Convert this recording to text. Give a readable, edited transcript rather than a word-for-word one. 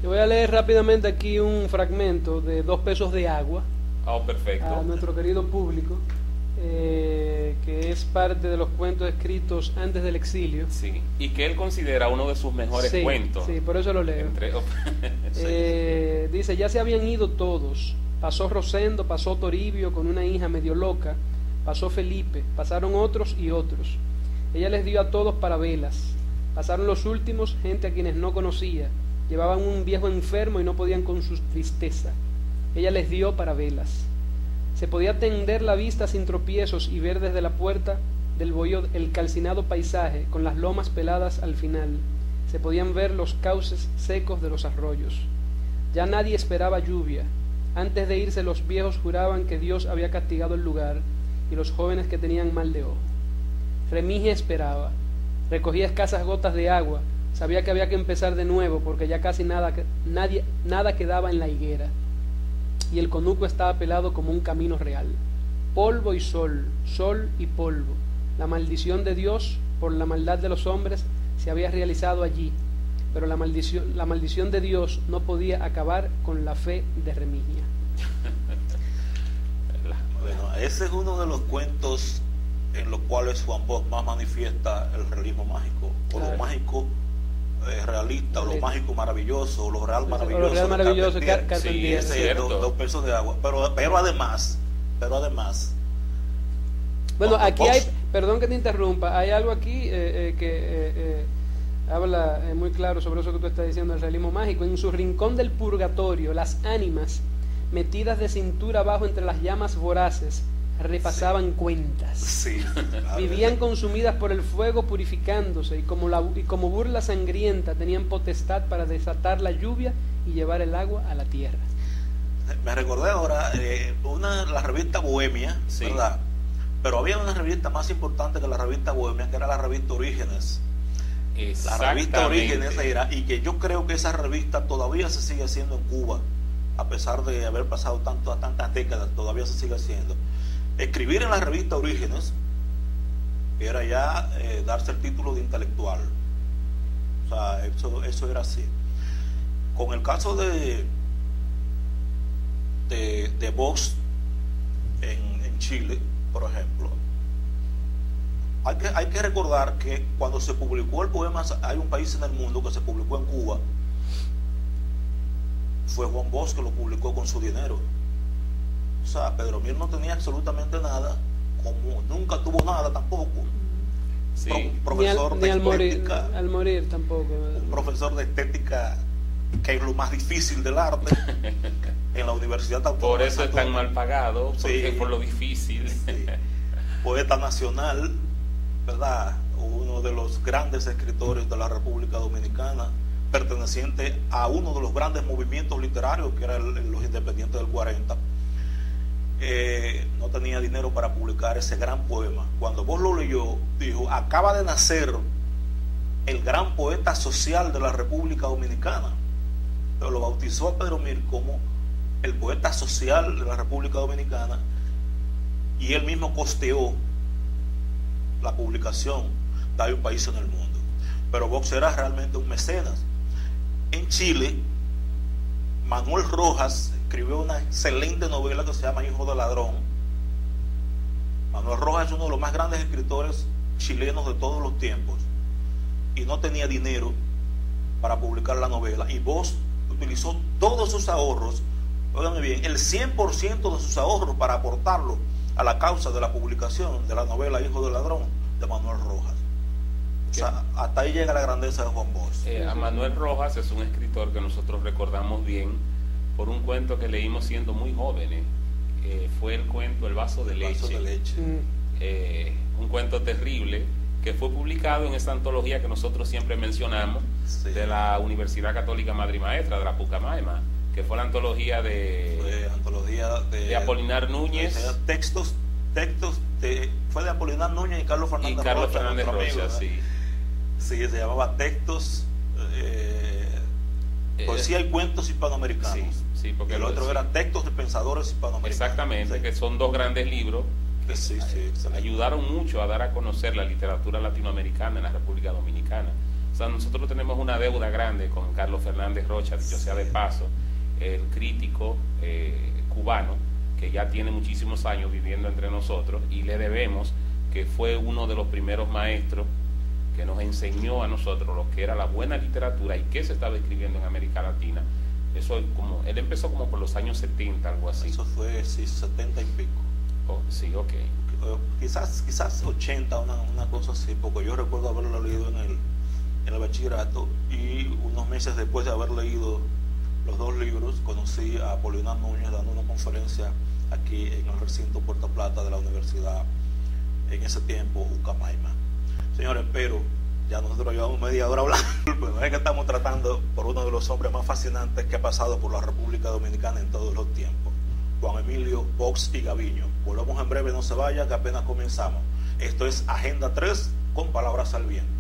Yo voy a leer rápidamente aquí un fragmento de 2 pesos de agua. Oh, perfecto. A nuestro querido público, que es parte de los cuentos escritos antes del exilio. Sí, y que él considera uno de sus mejores cuentos. Sí, por eso lo leo. Dice: ya se habían ido todos. Pasó Rosendo, pasó Toribio con una hija medio loca, pasó Felipe, pasaron otros y otros. Ella les dio a todos para velas. Pasaron los últimos, gente a quienes no conocía. Llevaban un viejo enfermo y no podían con su tristeza. Ella les dio para velas. Se podía tender la vista sin tropiezos y ver desde la puerta del bohío el calcinado paisaje con las lomas peladas al final. Se podían ver los cauces secos de los arroyos. Ya nadie esperaba lluvia. Antes de irse los viejos juraban que Dios había castigado el lugar y los jóvenes que tenían mal de ojo. Remigia esperaba. Recogía escasas gotas de agua. Sabía que había que empezar de nuevo porque ya casi nada quedaba en la higuera. Y el conuco estaba pelado como un camino real. Polvo y sol, sol y polvo. La maldición de Dios por la maldad de los hombres se había realizado allí, pero la maldición de Dios no podía acabar con la fe de Remigia. Bueno, ese es uno de los cuentos en los cuales Juan Bosch más manifiesta el realismo mágico, o lo mágico realista, o lo mágico maravilloso, o lo real maravilloso. Lo real maravilloso, Carpentier. Sí, dos pesos de agua. Pero además, bueno, aquí hay, perdón que te interrumpa, hay algo aquí que habla muy claro sobre eso que tú estás diciendo, el realismo mágico. En su rincón del purgatorio, las ánimas, metidas de cintura abajo entre las llamas voraces, repasaban cuentas. Sí, vivían consumidas por el fuego purificándose, y como burla sangrienta tenían potestad para desatar la lluvia y llevar el agua a la tierra. Me recordé ahora la revista Bohemia, ¿verdad? Pero había una revista más importante que la revista Bohemia, que era la revista Orígenes. La revista Orígenes era, y que yo creo que esa revista todavía se sigue haciendo en Cuba, a pesar de haber pasado tantas décadas, todavía se sigue haciendo. Escribir en la revista Orígenes era ya darse el título de intelectual. O sea, eso era así. Con el caso de Bosch en Chile, por ejemplo, hay que recordar que cuando se publicó el poema Hay un país en el mundo, que se publicó en Cuba, fue Juan Bosch que lo publicó con su dinero. O sea, Pedro Mir no tenía absolutamente nada, como nunca tuvo nada tampoco. Sí. Profesor ni de al estética, al morir tampoco. un profesor de estética, que es lo más difícil del arte en la Universidad Autónoma. Por eso es tan mal pagado, porque Sí. por lo difícil. Sí. Poeta nacional, ¿verdad? Uno de los grandes escritores de la República Dominicana, perteneciente a uno de los grandes movimientos literarios, que era los Independientes del 40. No tenía dinero para publicar ese gran poema. Cuando vos lo leyó, dijo: acaba de nacer el gran poeta social de la República Dominicana. Pero lo bautizó a Pedro Mir como el poeta social de la República Dominicana, y él mismo costeó la publicación de Hay un país en el mundo. Pero Bosch era realmente un mecenas. En Chile, Manuel Rojas escribió una excelente novela que se llama Hijo de Ladrón. Manuel Rojas es uno de los más grandes escritores chilenos de todos los tiempos, y no tenía dinero para publicar la novela, y Bosch utilizó todos sus ahorros, óigame bien, el 100% de sus ahorros, para aportarlo a la causa de la publicación de la novela Hijo de Ladrón de Manuel Rojas. O sea, hasta ahí llega la grandeza de Juan Bosch. A Manuel Rojas es un escritor que nosotros recordamos bien por un cuento que leímos siendo muy jóvenes. Fue el cuento El vaso de leche. Un cuento terrible que fue publicado en esa antología que nosotros siempre mencionamos, Sí. de la Universidad Católica Madre y Maestra, de la Pucamaima, que fue la antología de Apolinar Núñez. Fue de Apolinar Núñez y Carlos Fernández Rocha, sí. Sí, se llamaba Textos, Poesía y Cuentos Hispanoamericanos. Sí, porque el otro era Textos de Pensadores Hispanoamericanos. Exactamente, sí. Que son dos grandes libros que sí, ayudaron mucho a dar a conocer la literatura latinoamericana en la República Dominicana. O sea, nosotros tenemos una deuda grande con Carlos Fernández Rocha, dicho sea de paso, el crítico cubano, que ya tiene muchísimos años viviendo entre nosotros, y le debemos que fue uno de los primeros maestros que nos enseñó a nosotros lo que era la buena literatura y qué se estaba escribiendo en América Latina. Eso como, él empezó como por los años 70, algo así. Eso fue, sí, 70 y pico. Oh, sí, ok. Quizás 80, una cosa así, porque yo recuerdo haberlo leído en el bachillerato, y unos meses después de haber leído los dos libros, conocí a Apolinar Núñez dando una conferencia aquí en el recinto Puerto Plata de la Universidad, en ese tiempo, Ucamaima. Señores, pero ya nosotros llevamos media hora hablando, pero es que estamos tratando por uno de los hombres más fascinantes que ha pasado por la República Dominicana en todos los tiempos, Juan Emilio Box y Gaviño. Volvemos en breve, no se vayan, que apenas comenzamos. Esto es Agenda 3 con Palabras al Viento.